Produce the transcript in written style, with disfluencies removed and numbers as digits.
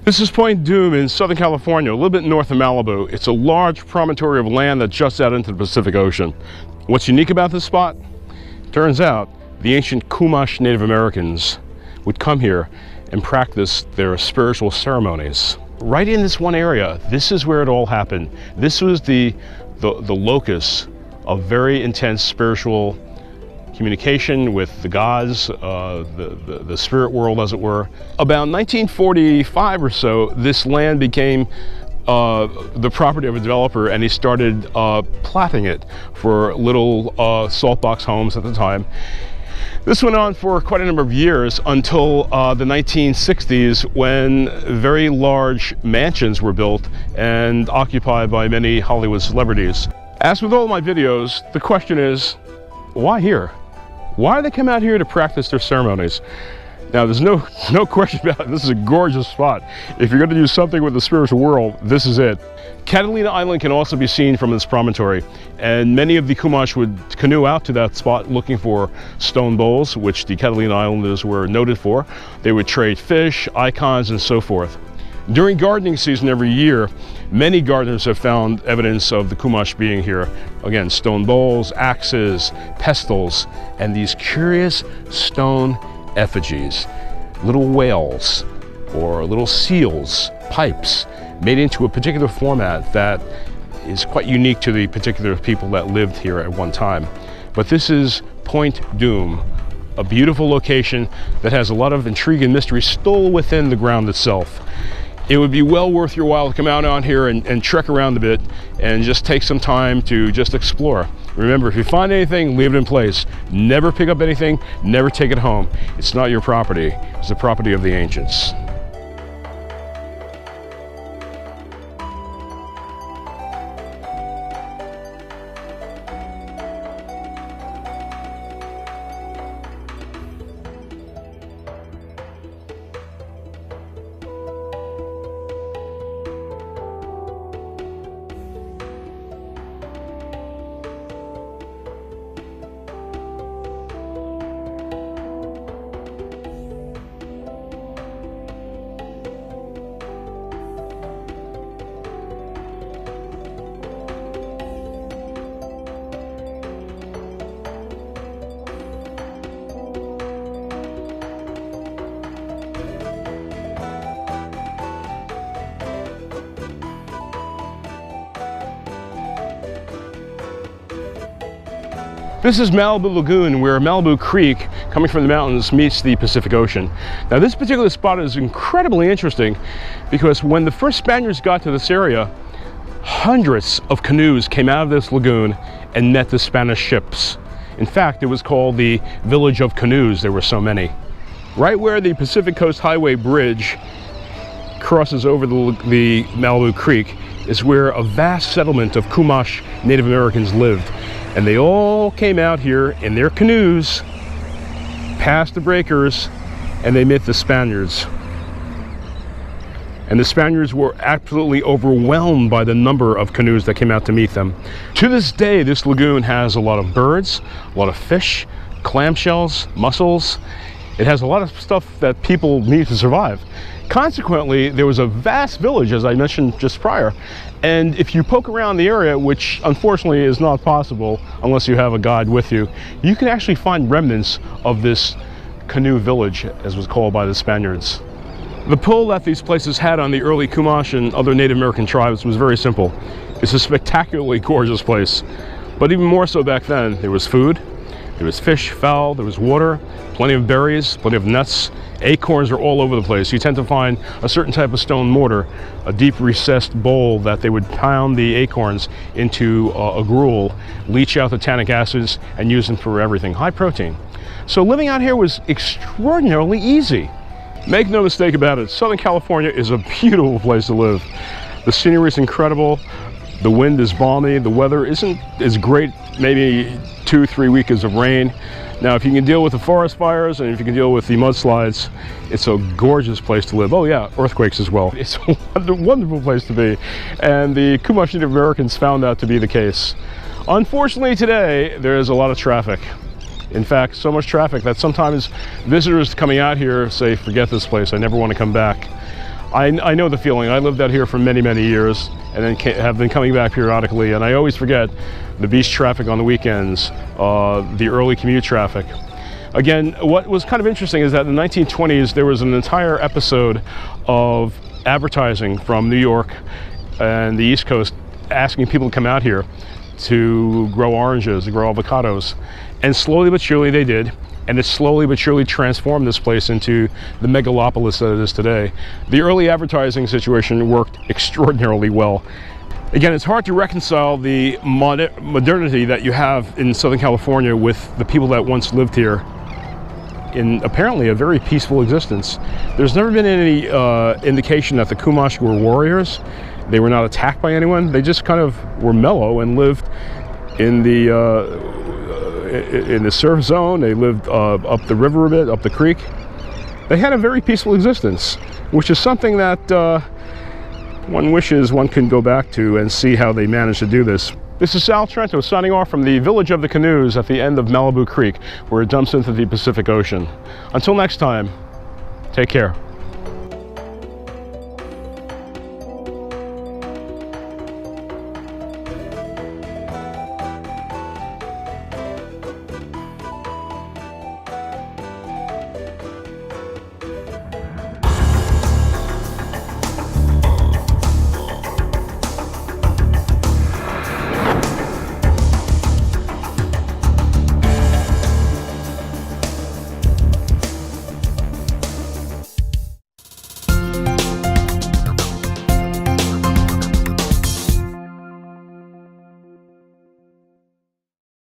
This is Point Dume in Southern California, a little bit north of Malibu. It's a large promontory of land that juts out into the Pacific Ocean. What's unique about this spot? Turns out the ancient Chumash Native Americans would come here and practice their spiritual ceremonies. Right in this one area, this is where it all happened. This was the locus of very intense spiritual communication with the gods, the spirit world, as it were. About 1945 or so, this land became the property of a developer, and he started platting it for little saltbox homes at the time. This went on for quite a number of years until the 1960s, when very large mansions were built and occupied by many Hollywood celebrities. As with all my videos, the question is, why here? Why do they come out here to practice their ceremonies? Now, there's no question about it. This is a gorgeous spot. If you're going to do something with the spiritual world, this is it. Catalina Island can also be seen from this promontory, and many of the Chumash would canoe out to that spot looking for stone bowls, which the Catalina Islanders were noted for. They would trade fish, icons, and so forth. During gardening season every year, many gardeners have found evidence of the Chumash being here. Again, stone bowls, axes, pestles, and these curious stone effigies, little whales or little seals, pipes, made into a particular format that is quite unique to the particular people that lived here at one time. But this is Point Dume, a beautiful location that has a lot of intrigue and mystery still within the ground itself. It would be well worth your while to come out on here and trek around a bit and just take some time to just explore. Remember, if you find anything, leave it in place. Never pick up anything, never take it home. It's not your property, it's the property of the ancients. This is Malibu Lagoon, where Malibu Creek, coming from the mountains, meets the Pacific Ocean. Now, this particular spot is incredibly interesting because when the first Spaniards got to this area, hundreds of canoes came out of this lagoon and met the Spanish ships. In fact, it was called the Village of Canoes. There were so many. Right where the Pacific Coast Highway Bridge crosses over the Malibu Creek is where a vast settlement of Chumash Native Americans lived. And they all came out here in their canoes, past the breakers, and they met the Spaniards. And the Spaniards were absolutely overwhelmed by the number of canoes that came out to meet them. To this day, this lagoon has a lot of birds, a lot of fish, clamshells, mussels. It has a lot of stuff that people need to survive. Consequently, there was a vast village, as I mentioned just prior, and if you poke around the area, which unfortunately is not possible unless you have a guide with you, you can actually find remnants of this canoe village, as was called by the Spaniards. The pull that these places had on the early Chumash and other Native American tribes was very simple. It's a spectacularly gorgeous place, but even more so back then. There was food, there was fish, fowl, there was water, plenty of berries, plenty of nuts. Acorns are all over the place. You tend to find a certain type of stone mortar, a deep recessed bowl that they would pound the acorns into a gruel, leach out the tannic acids, and use them for everything. High protein. So living out here was extraordinarily easy. Make no mistake about it, Southern California is a beautiful place to live. The scenery is incredible. The wind is balmy. The weather isn't as great, maybe 2-3 weeks of rain. Now, if you can deal with the forest fires and if you can deal with the mudslides, it's a gorgeous place to live. Oh yeah, earthquakes as well. It's a wonderful place to be. And the Chumash Native Americans found that to be the case. Unfortunately today, there's a lot of traffic. In fact, so much traffic that sometimes visitors coming out here say, forget this place, I never want to come back. I know the feeling. I lived out here for many, many years, and then have been coming back periodically, and I always forget the beach traffic on the weekends, the early commute traffic. Again, what was kind of interesting is that in the 1920s, there was an entire episode of advertising from New York and the East Coast asking people to come out here to grow oranges, to grow avocados. And slowly but surely they did. And it slowly but surely transformed this place into the megalopolis that it is today. The early advertising situation worked extraordinarily well. Again, it's hard to reconcile the modernity that you have in Southern California with the people that once lived here in apparently a very peaceful existence. There's never been any indication that the Chumash were warriors. They were not attacked by anyone. They just kind of were mellow and lived in the surf zone. They lived up the river a bit, up the creek. They had a very peaceful existence, which is something that one wishes one could go back to and see how they managed to do this. This is Sal Trento signing off from the village of the canoes at the end of Malibu Creek, where it dumps into the Pacific Ocean. Until next time, take care.